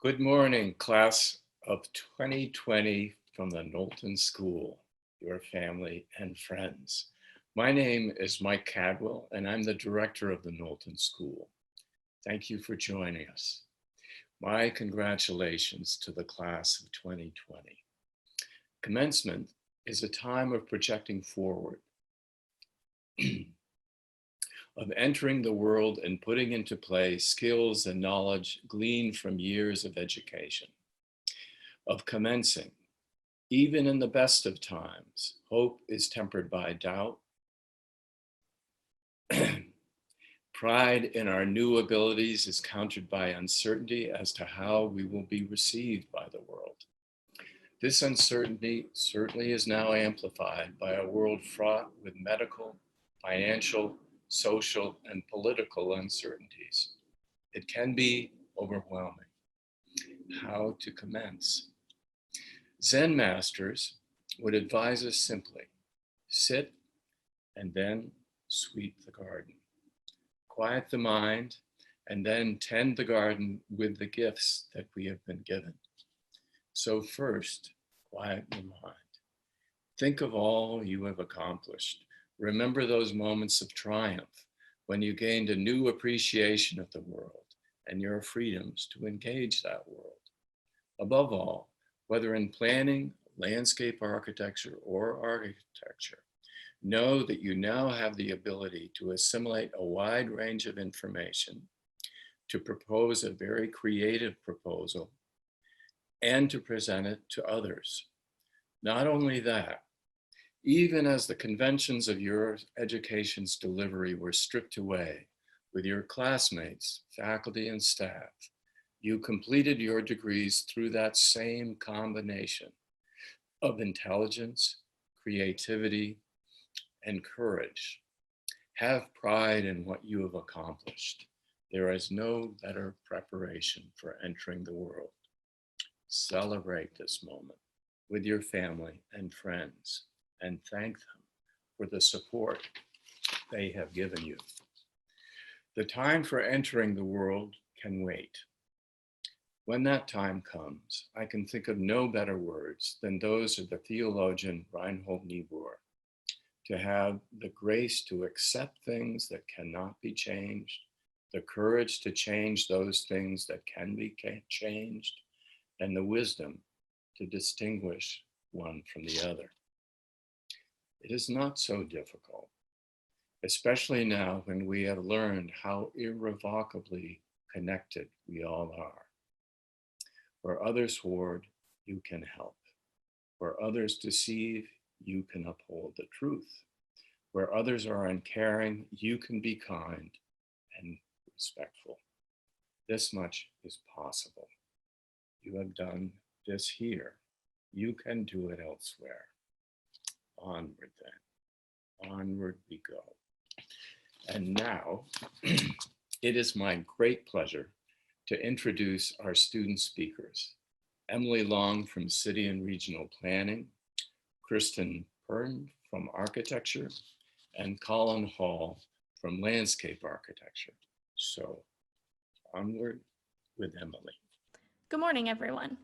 Good morning, class of 2020 from the Knowlton School, your family and friends. My name is Mike Cadwell, and I'm the director of the Knowlton School. Thank you for joining us. My congratulations to the class of 2020. Commencement is a time of projecting forward, of entering the world and putting into play skills and knowledge gleaned from years of education, of commencing. Even in the best of times, hope is tempered by doubt. Pride in our new abilities is countered by uncertainty as to how we will be received by the world. This uncertainty certainly is now amplified by a world fraught with medical, financial, social, and political uncertainties. It can be overwhelming. How to commence? Zen masters would advise us simply, sit and then sweep the garden. Quiet the mind and then tend the garden with the gifts that we have been given. So first, quiet your mind. Think of all you have accomplished. Remember those moments of triumph when you gained a new appreciation of the world and your freedoms to engage that world. Above all, whether in planning, landscape architecture, or architecture, know that you now have the ability to assimilate a wide range of information, to propose a very creative proposal, and to present it to others. Not only that, even as the conventions of your education's delivery were stripped away with your classmates, faculty, and staff, you completed your degrees through that same combination of intelligence, creativity, and courage. Have pride in what you have accomplished. There is no better preparation for entering the world. Celebrate this moment with your family and friends and thank them for the support they have given you. The time for entering the world can wait. When that time comes, I can think of no better words than those of the theologian Reinhold Niebuhr: to have the grace to accept things that cannot be changed, the courage to change those things that can be changed, and the wisdom to distinguish one from the other. It is not so difficult, especially now when we have learned how irrevocably connected we all are. Where others hoard, you can help. Where others deceive, you can uphold the truth. Where others are uncaring, you can be kind and respectful. This much is possible. You have done this here. You can do it elsewhere. Onward then, onward we go. And now, it is my great pleasure to introduce our student speakers. Emily Long from City and Regional Planning, Kristen Perng from Architecture, and Collin Hall from Landscape Architecture. So, onward with Emily. Good morning, everyone.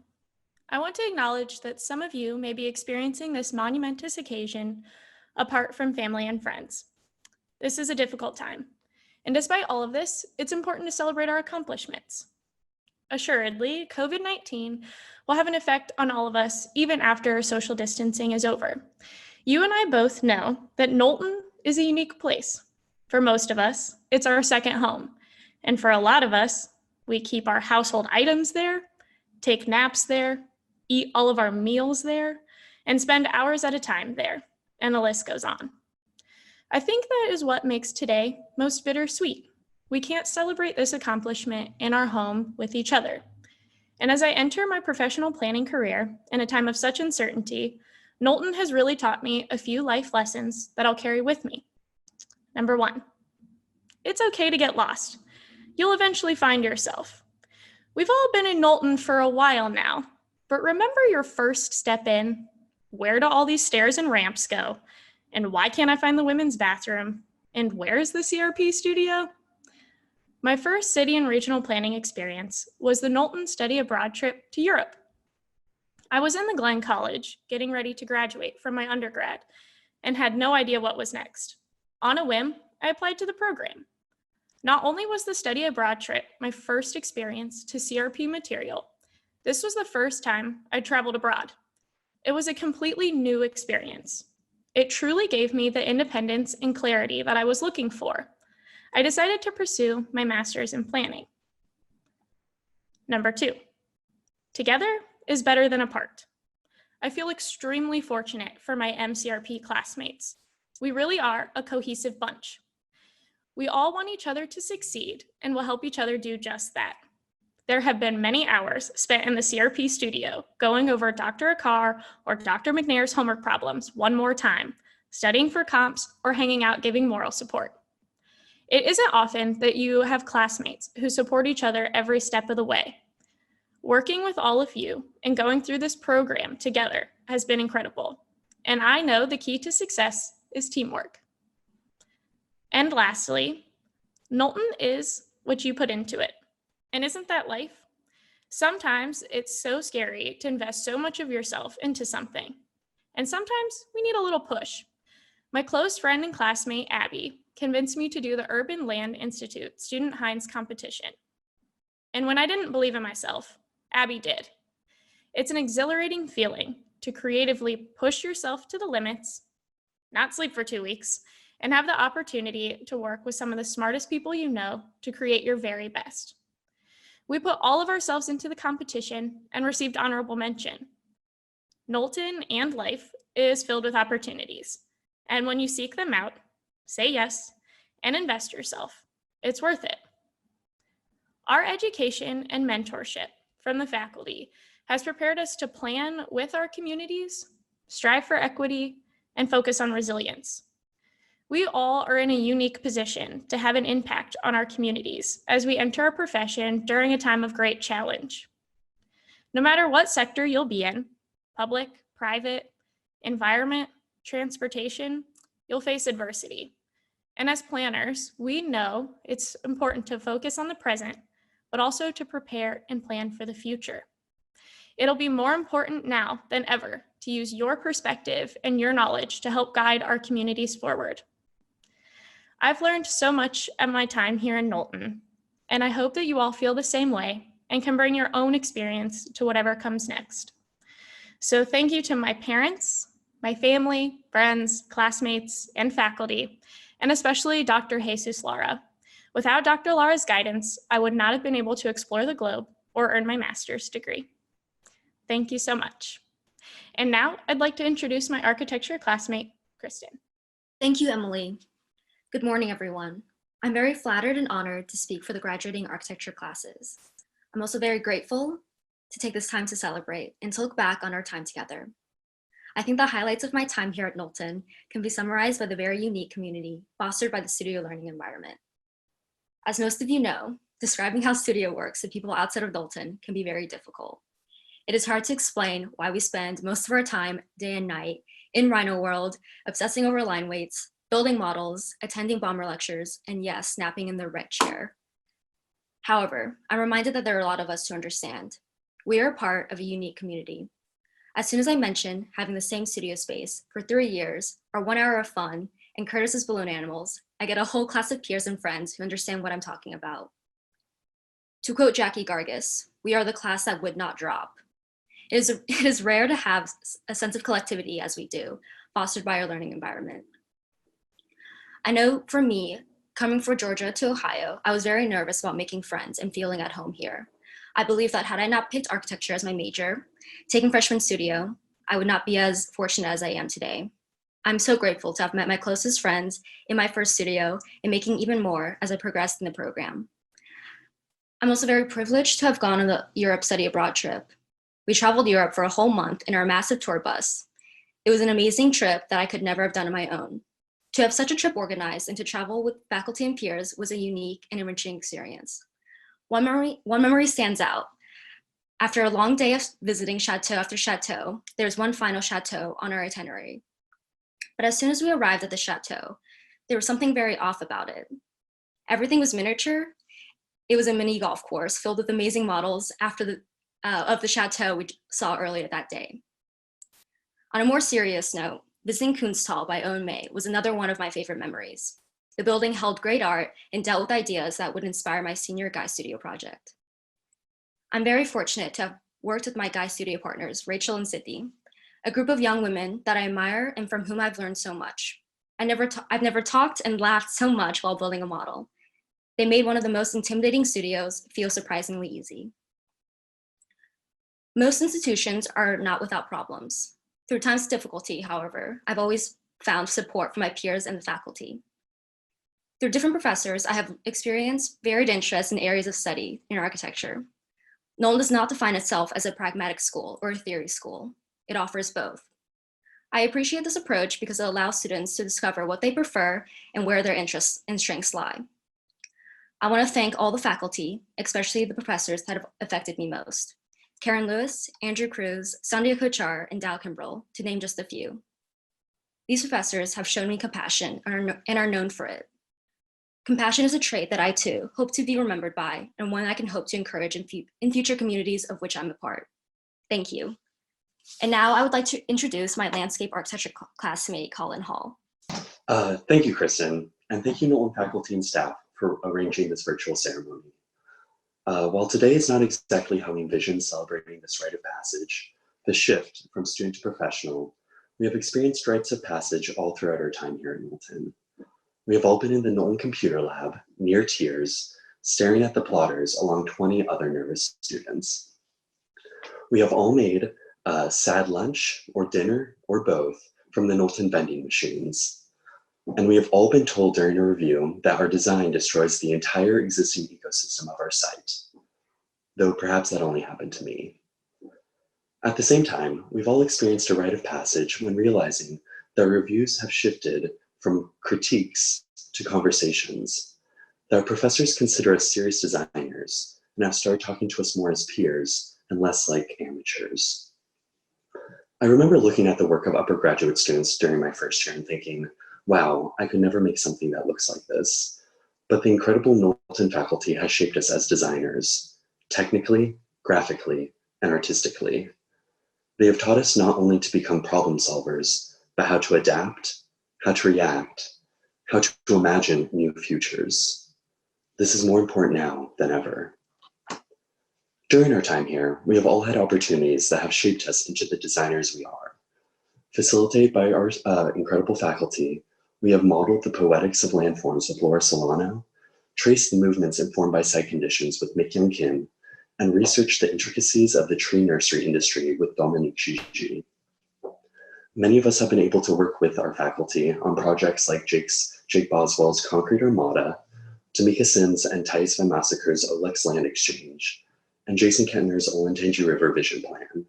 I want to acknowledge that some of you may be experiencing this monumentous occasion apart from family and friends. This is a difficult time, and despite all of this, it's important to celebrate our accomplishments. Assuredly, COVID-19 will have an effect on all of us even after social distancing is over. You and I both know that Knowlton is a unique place. For most of us, it's our second home, and for a lot of us, we keep our household items there, take naps there, eat all of our meals there, and spend hours at a time there, and the list goes on. I think that is what makes today most bittersweet. We can't celebrate this accomplishment in our home with each other. And as I enter my professional planning career in a time of such uncertainty, Knowlton has really taught me a few life lessons that I'll carry with me. Number one, it's okay to get lost. You'll eventually find yourself. We've all been in Knowlton for a while now, but remember your first step in? Where do all these stairs and ramps go? And why can't I find the women's bathroom? And where is the CRP studio? My first city and regional planning experience was the Knowlton study abroad trip to Europe. I was in the Glen College, getting ready to graduate from my undergrad, and had no idea what was next. On a whim, I applied to the program. Not only was the study abroad trip my first experience to CRP material, this was the first time I traveled abroad. It was a completely new experience. It truly gave me the independence and clarity that I was looking for. I decided to pursue my master's in planning. Number 2, together is better than apart. I feel extremely fortunate for my MCRP classmates. We really are a cohesive bunch. We all want each other to succeed and will help each other do just that. There have been many hours spent in the CRP studio going over Dr. Akar or Dr. McNair's homework problems one more time, studying for comps, or hanging out giving moral support. It isn't often that you have classmates who support each other every step of the way. Working with all of you and going through this program together has been incredible, and I know the key to success is teamwork. And lastly, Knowlton is what you put into it. And isn't that life? Sometimes it's so scary to invest so much of yourself into something, and sometimes we need a little push. My close friend and classmate, Abby, convinced me to do the Urban Land Institute Student Heinz competition. And when I didn't believe in myself, Abby did. It's an exhilarating feeling to creatively push yourself to the limits, not sleep for 2 weeks, and have the opportunity to work with some of the smartest people you know to create your very best. We put all of ourselves into the competition and received honorable mention. Knowlton and life is filled with opportunities, and when you seek them out, say yes, and invest yourself, it's worth it. Our education and mentorship from the faculty has prepared us to plan with our communities, strive for equity, and focus on resilience. We all are in a unique position to have an impact on our communities as we enter our profession during a time of great challenge. No matter what sector you'll be in, public, private, environment, transportation, you'll face adversity. And as planners, we know it's important to focus on the present, but also to prepare and plan for the future. It'll be more important now than ever to use your perspective and your knowledge to help guide our communities forward. I've learned so much at my time here in Knowlton, and I hope that you all feel the same way and can bring your own experience to whatever comes next. So thank you to my parents, my family, friends, classmates, and faculty, and especially Dr. Jesus Lara. Without Dr. Lara's guidance, I would not have been able to explore the globe or earn my master's degree. Thank you so much. And now I'd like to introduce my architecture classmate, Kristen. Thank you, Emily. Good morning, everyone. I'm very flattered and honored to speak for the graduating architecture classes. I'm also very grateful to take this time to celebrate and to look back on our time together. I think the highlights of my time here at Knowlton can be summarized by the very unique community fostered by the studio learning environment. As most of you know, describing how studio works to people outside of Knowlton can be very difficult. It is hard to explain why we spend most of our time day and night in Rhino World, obsessing over line weights, building models, attending bomber lectures, and yes, napping in the red chair. However, I'm reminded that there are a lot of us to understand. We are part of a unique community. As soon as I mention having the same studio space for 3 years, our 1 hour of fun, and Curtis's balloon animals, I get a whole class of peers and friends who understand what I'm talking about. To quote Jackie Gargis, we are the class that would not drop. It is rare to have a sense of collectivity as we do, fostered by our learning environment. I know for me, coming from Georgia to Ohio, I was very nervous about making friends and feeling at home here. I believe that had I not picked architecture as my major, taking freshman studio, I would not be as fortunate as I am today. I'm so grateful to have met my closest friends in my first studio and making even more as I progressed in the program. I'm also very privileged to have gone on the Europe study abroad trip. We traveled Europe for a whole month in our massive tour bus. It was an amazing trip that I could never have done on my own. To have such a trip organized and to travel with faculty and peers was a unique and enriching experience. One memory stands out. After a long day of visiting chateau after chateau, there's one final chateau on our itinerary. But as soon as we arrived at the chateau, there was something very off about it. Everything was miniature, It was a mini golf course filled with amazing models of the chateau we saw earlier that day. On a more serious note, visiting Kunsthal by Owen May was another one of my favorite memories. The building held great art and dealt with ideas that would inspire my senior Guy Studio project. I'm very fortunate to have worked with my Guy Studio partners, Rachel and Sydney, a group of young women that I admire and from whom I've learned so much. I've never talked and laughed so much while building a model. They made one of the most intimidating studios feel surprisingly easy. Most institutions are not without problems. Through times of difficulty, however, I've always found support from my peers and the faculty. Through different professors, I have experienced varied interests in areas of study in architecture. Knowlton does not define itself as a pragmatic school or a theory school. It offers both. I appreciate this approach because it allows students to discover what they prefer and where their interests and strengths lie. I want to thank all the faculty, especially the professors that have affected me most. Karen Lewis, Andrew Cruz, Sandhya Kochar, and Dal Kimbrell, to name just a few. These professors have shown me compassion and are known for it. Compassion is a trait that I too hope to be remembered by and one I can hope to encourage in future communities of which I'm a part. Thank you. And now I would like to introduce my landscape architecture classmate, Collin Hall. Thank you, Kristen, and thank you, Knowlton faculty and staff, for arranging this virtual ceremony. While today is not exactly how we envision celebrating this rite of passage, the shift from student to professional, we have experienced rites of passage all throughout our time here at Knowlton. We have all been in the Knowlton Computer Lab, near tears, staring at the plotters along 20 other nervous students. We have all made a sad lunch or dinner or both from the Knowlton vending machines. And we have all been told during a review that our design destroys the entire existing ecosystem of our site, though perhaps that only happened to me. At the same time, we've all experienced a rite of passage when realizing that reviews have shifted from critiques to conversations, that our professors consider us serious designers and have started talking to us more as peers and less like amateurs. I remember looking at the work of upper graduate students during my first year and thinking, wow, I could never make something that looks like this. But the incredible Knowlton faculty has shaped us as designers, technically, graphically, and artistically. They have taught us not only to become problem solvers, but how to adapt, how to react, how to imagine new futures. This is more important now than ever. During our time here, we have all had opportunities that have shaped us into the designers we are. Facilitated by our incredible faculty, we have modeled the poetics of landforms with Laura Solano, traced the movements informed by site conditions with Mick Young Kim, and researched the intricacies of the tree nursery industry with Dominique Gigi. Many of us have been able to work with our faculty on projects like Jake Boswell's Concrete Armada, Tamika Sims and Thais Van Massacre's Olex Land Exchange, and Jason Kettner's Olentangy River Vision Plan.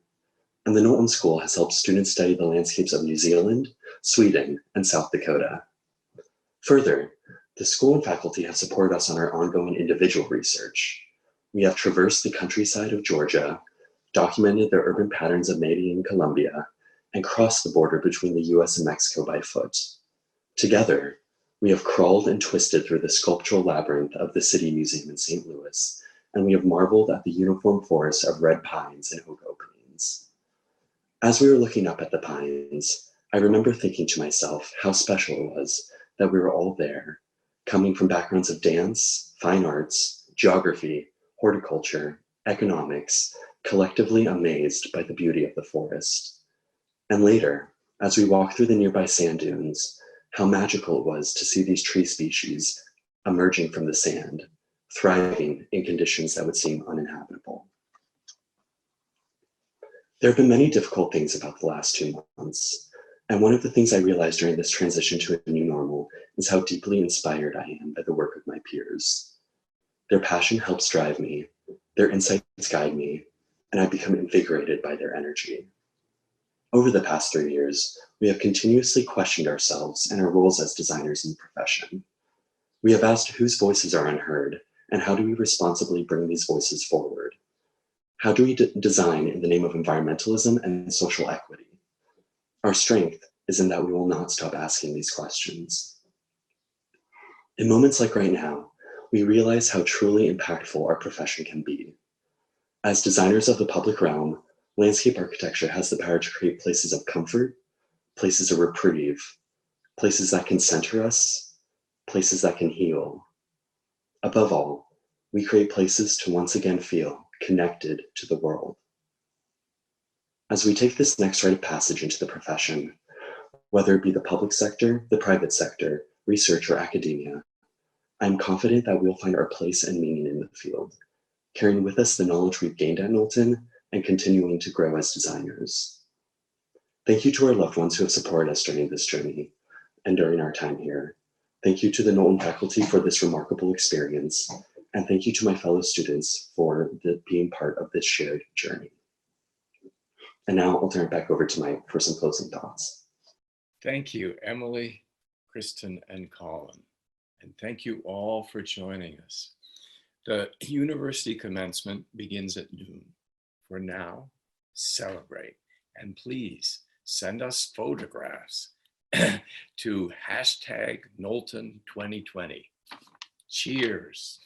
And the Knowlton School has helped students study the landscapes of New Zealand, Sweden, and South Dakota. Further, the school and faculty have supported us on our ongoing individual research. We have traversed the countryside of Georgia, documented the urban patterns of Medellin and Colombia, and crossed the border between the US and Mexico by foot. Together, we have crawled and twisted through the sculptural labyrinth of the City Museum in St. Louis, and we have marveled at the uniform forest of red pines and oak openings. As we were looking up at the pines, I remember thinking to myself how special it was that we were all there, coming from backgrounds of dance, fine arts, geography, horticulture, economics, collectively amazed by the beauty of the forest. And later, as we walked through the nearby sand dunes, how magical it was to see these tree species emerging from the sand, thriving in conditions that would seem uninhabitable. There have been many difficult things about the last 2 months, and one of the things I realized during this transition to a new normal is how deeply inspired I am by the work of my peers. Their passion helps drive me, their insights guide me, and I become invigorated by their energy. Over the past 3 years, we have continuously questioned ourselves and our roles as designers in the profession. We have asked whose voices are unheard, and how do we responsibly bring these voices forward? How do we design in the name of environmentalism and social equity? Our strength is in that we will not stop asking these questions. In moments like right now, we realize how truly impactful our profession can be. As designers of the public realm, landscape architecture has the power to create places of comfort, places of reprieve, places that can center us, places that can heal. Above all, we create places to once again feel connected to the world. As we take this next rite of passage into the profession, whether it be the public sector, the private sector, research, or academia, I'm confident that we'll find our place and meaning in the field, carrying with us the knowledge we've gained at Knowlton and continuing to grow as designers. Thank you to our loved ones who have supported us during this journey and during our time here. Thank you to the Knowlton faculty for this remarkable experience, and thank you to my fellow students for being part of this shared journey. And now I'll turn it back over to Mike for some closing thoughts. Thank you, Emily, Kristen, and Collin. And thank you all for joining us. The university commencement begins at noon. For now, celebrate. And please send us photographs to #Knowlton2020. Cheers.